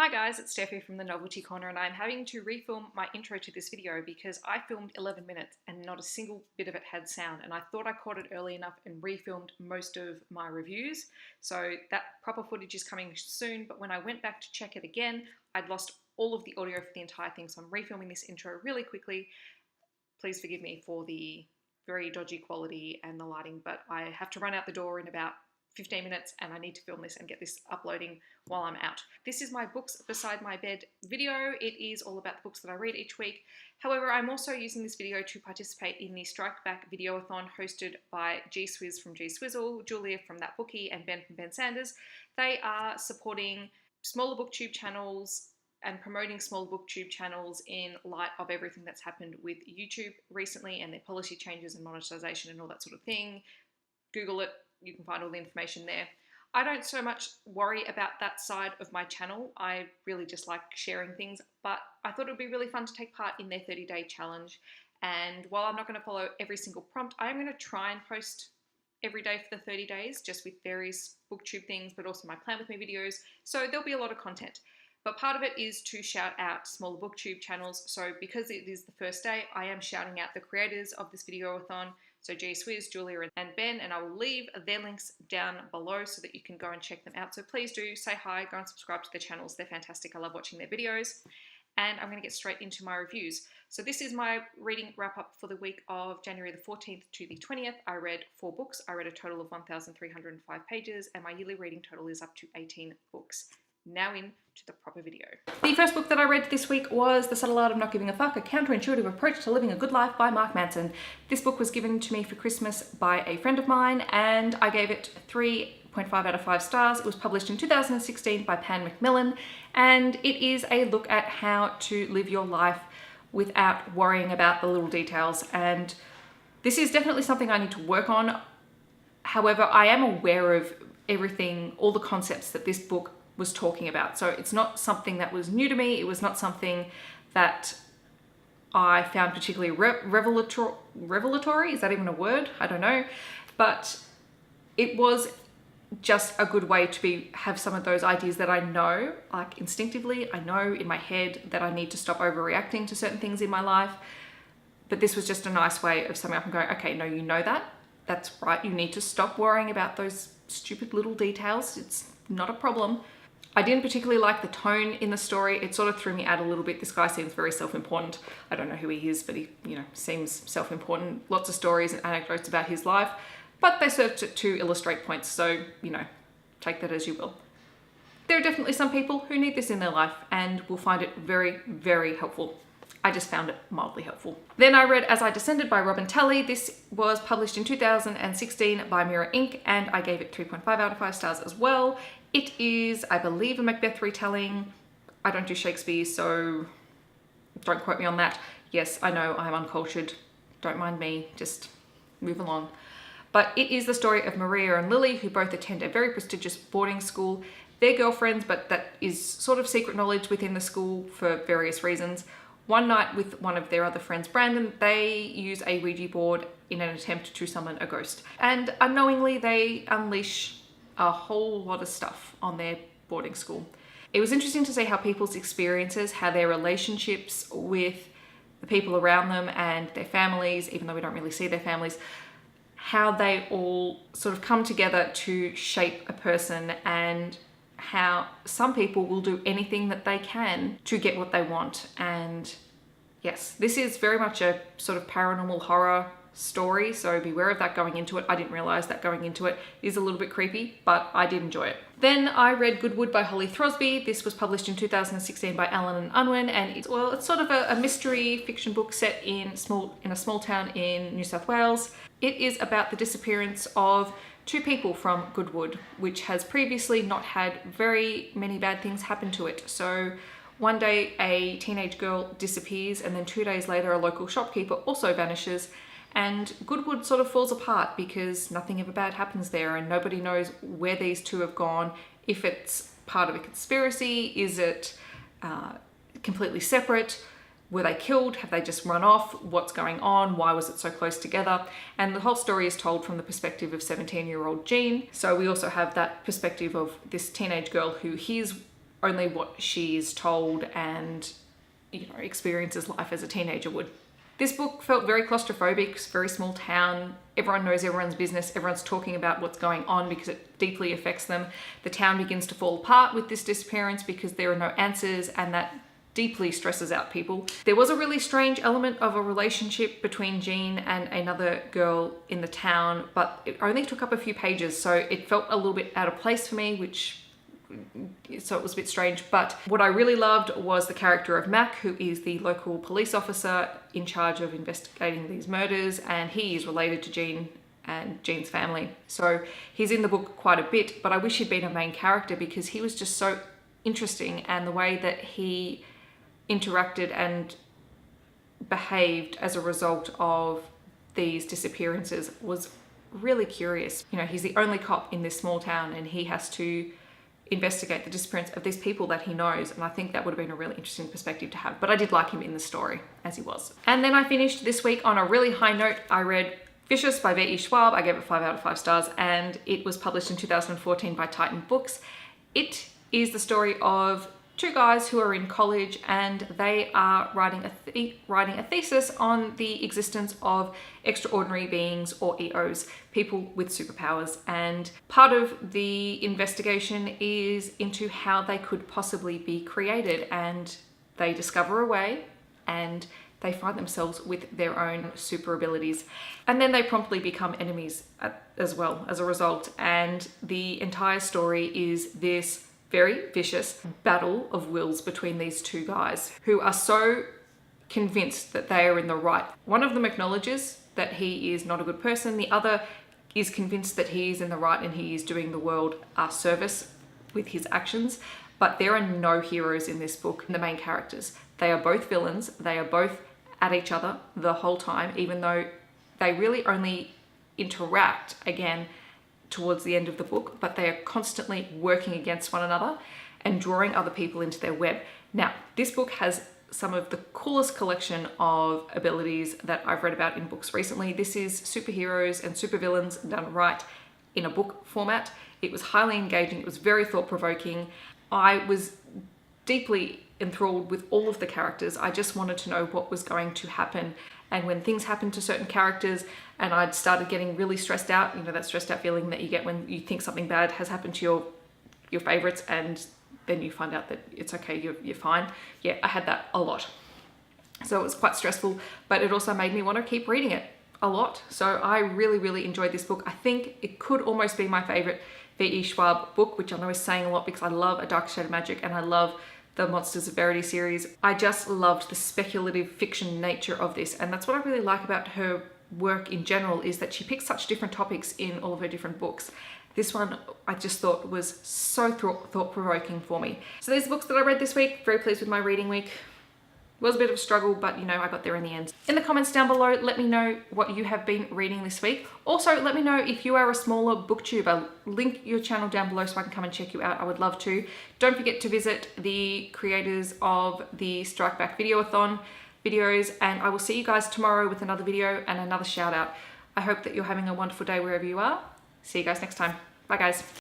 Hi guys, it's Steffi from the Novelty Corner, and I'm having to refilm my intro to this video because I filmed 11 minutes and not a single bit of it had sound, and I thought I caught it early enough and refilmed most of my reviews. So that proper footage is coming soon, but when I went back to check it again, I'd lost all of the audio for the entire thing, so I'm refilming this intro really quickly. Please forgive me for the very dodgy quality and the lighting, but I have to run out the door in about 15 minutes and I need to film this and get this uploading while I'm out. This is my books beside my bed video. It is all about the books that I read each week. However, I'm also using this video to participate in the strikebackvideoathon hosted by G Swizz from G Swizzle, Julia from That Bookie, and Ben from Ben Sanders. They are supporting smaller booktube channels and promoting small booktube channels in light of everything that's happened with YouTube recently and their policy changes and monetization and all that sort of thing. Google it. You can find all the information there. I don't so much worry about that side of my channel. I really just like sharing things, but I thought it would be really fun to take part in their 30-day challenge. And while I'm not going to follow every single prompt, I'm going to try and post every day for the 30 days, just with various booktube things, but also my Plan With Me videos. So there'll be a lot of content. But part of it is to shout out smaller booktube channels. So because it is the first day, I am shouting out the creators of this videoathon. So G Swizz, Julia, and Ben, and I will leave their links down below so that you can go and check them out. So please do say hi, go and subscribe to their channels. They're fantastic. I love watching their videos. And I'm going to get straight into my reviews. So this is my reading wrap up for the week of January the 14th to the 20th. I read 4 books. I read a total of 1,305 pages, and my yearly reading total is up to 18 books. Now in to the proper video. The first book that I read this week was The Subtle Art of Not Giving a Fuck, A Counterintuitive Approach to Living a Good Life by Mark Manson. This book was given to me for Christmas by a friend of mine and I gave it 3.5 out of 5 stars. It was published in 2016 by Pan Macmillan and it is a look at how to live your life without worrying about the little details, and this is definitely something I need to work on. However, I am aware of everything, all the concepts that this book was talking about. So it's not something that was new to me. It was not something that I found particularly revelatory. Is that even a word? I don't know. But it was just a good way to have some of those ideas that I know, like instinctively, I know in my head that I need to stop overreacting to certain things in my life. But this was just a nice way of summing up and going, okay, no, you know that. That's right. You need to stop worrying about those stupid little details. It's not a problem. I didn't particularly like the tone in the story. It sort of threw me out a little bit. This guy seems very self-important. I don't know who he is, but he, seems self-important. Lots of stories and anecdotes about his life, but they serve to illustrate points. So, take that as you will. There are definitely some people who need this in their life and will find it very, very helpful. I just found it mildly helpful. Then I read As I Descended by Robin Tully. This was published in 2016 by Mirror Inc. and I gave it 3.5 out of 5 stars as well. It is, I believe, a Macbeth retelling. I don't do Shakespeare, so don't quote me on that. Yes, I know I'm uncultured. Don't mind me, just move along. But it is the story of Maria and Lily, who both attend a very prestigious boarding school. They're girlfriends, but that is sort of secret knowledge within the school for various reasons. One night with one of their other friends, Brandon, they use a Ouija board in an attempt to summon a ghost. And unknowingly, they unleash a whole lot of stuff on their boarding school. It was interesting to see how people's experiences, how their relationships with the people around them and their families, even though we don't really see their families, how they all sort of come together to shape a person, and how some people will do anything that they can to get what they want. And yes, this is very much a sort of paranormal horror story, so beware of that going into it. I didn't realize that going into it is a little bit creepy, but I did enjoy it. Then I read Goodwood by Holly Throsby. This was published in 2016 by Allen and Unwin, and it's sort of a mystery fiction book set in a small town in New South Wales. It is about the disappearance of 2 people from Goodwood, which has previously not had very many bad things happen to it. So one day a teenage girl disappears, and then 2 days later a local shopkeeper also vanishes, and Goodwood sort of falls apart because nothing ever bad happens there and nobody knows where these 2 have gone, if it's part of a conspiracy, is it completely separate, were they killed, have they just run off, what's going on, why was it so close together? And the whole story is told from the perspective of 17-year-old Jean. So we also have that perspective of this teenage girl who hears only what she's told and, you know, experiences life as a teenager would. This book felt very claustrophobic. It's a very small town. Everyone knows everyone's business. Everyone's talking about what's going on because it deeply affects them. The town begins to fall apart with this disappearance because there are no answers, and that deeply stresses out people. There was a really strange element of a relationship between Jean and another girl in the town, but it only took up a few pages, so it felt a little bit out of place for me, so it was a bit strange. But what I really loved was the character of Mac, who is the local police officer in charge of investigating these murders, and he is related to Jean and Jean's family. So he's in the book quite a bit, but I wish he'd been a main character because he was just so interesting, and the way that he interacted and behaved as a result of these disappearances was really curious. You know, he's the only cop in this small town, and he has to investigate the disappearance of these people that he knows, and I think that would have been a really interesting perspective to have, but I did like him in the story as he was. And then I finished this week on a really high note. I read Vicious by V.E. Schwab. I gave it 5 out of 5 stars, and it was published in 2014 by Titan Books. It is the story of two guys who are in college, and they are writing a thesis on the existence of extraordinary beings, or EOs, people with superpowers. And part of the investigation is into how they could possibly be created, and they discover a way, and they find themselves with their own super abilities. And then they promptly become enemies as well as a result. And the entire story is this very vicious battle of wills between these two guys who are so convinced that they are in the right. One of them acknowledges that he is not a good person. The other is convinced that he is in the right and he is doing the world a service with his actions. But there are no heroes in this book, the main characters. They are both villains. They are both at each other the whole time, even though they really only interact again towards the end of the book, but they are constantly working against one another and drawing other people into their web. Now, this book has some of the coolest collection of abilities that I've read about in books recently. This is superheroes and supervillains done right in a book format. It was highly engaging. It was very thought-provoking. I was deeply enthralled with all of the characters. I just wanted to know what was going to happen. And when things happened to certain characters and I'd started getting really stressed out, you know, that stressed out feeling that you get when you think something bad has happened to your favorites, and then you find out that it's okay, you're fine. Yeah, I had that a lot. So it was quite stressful, but it also made me want to keep reading it a lot. So I really, really enjoyed this book. I think it could almost be my favorite V.E. Schwab book, which I know is saying a lot because I love A Dark Shade of Magic and I love the Monsters of Verity series. I just loved the speculative fiction nature of this, and that's what I really like about her work in general, is that she picks such different topics in all of her different books. This one I just thought was so thought-provoking for me. So these are the books that I read this week. Very pleased with my reading week. It was a bit of a struggle, but you know, I got there in the end. In the comments down below, let me know what you have been reading this week. Also, let me know if you are a smaller booktuber. Link your channel down below so I can come and check you out. I would love to. Don't forget to visit the creators of the strikebackvideoathon videos, and I will see you guys tomorrow with another video and another shout out. I hope that you're having a wonderful day wherever you are. See you guys next time. Bye guys.